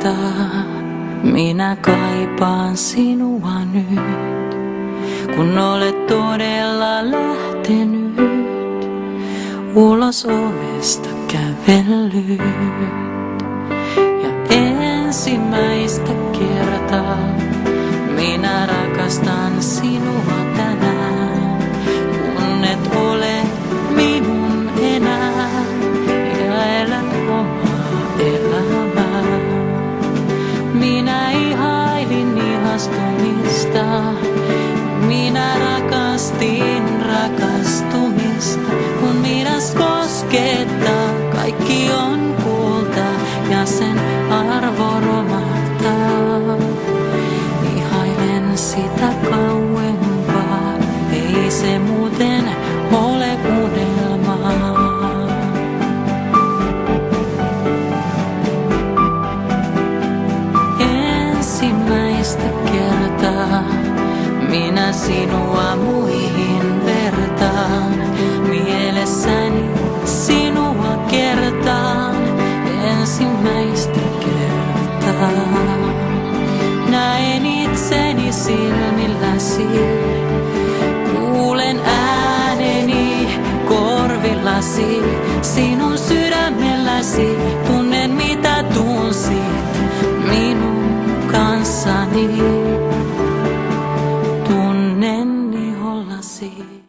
kertaa minä kaipaan sinua nyt, kun olet todella lähtenyt ulos ovesta kävellyt. Ja ensimmäistä kertaa minä rakastan sinua tänään, kun et ole minun enää ja elät omaa elämää. Minä ihailin ihastumista, minä rakastin rakastumista, kun minäs koskettaa kaikki on kulta ja sen arvo romahtaa. Ihailen sitä kauempaa, ei se muuten ole unelmaa. Ensimmäistä kertaa minä sinua muihin vertaan, mielessäni sinua kertaan, ensimmäistä kertaa. Näen itseni silmilläsi.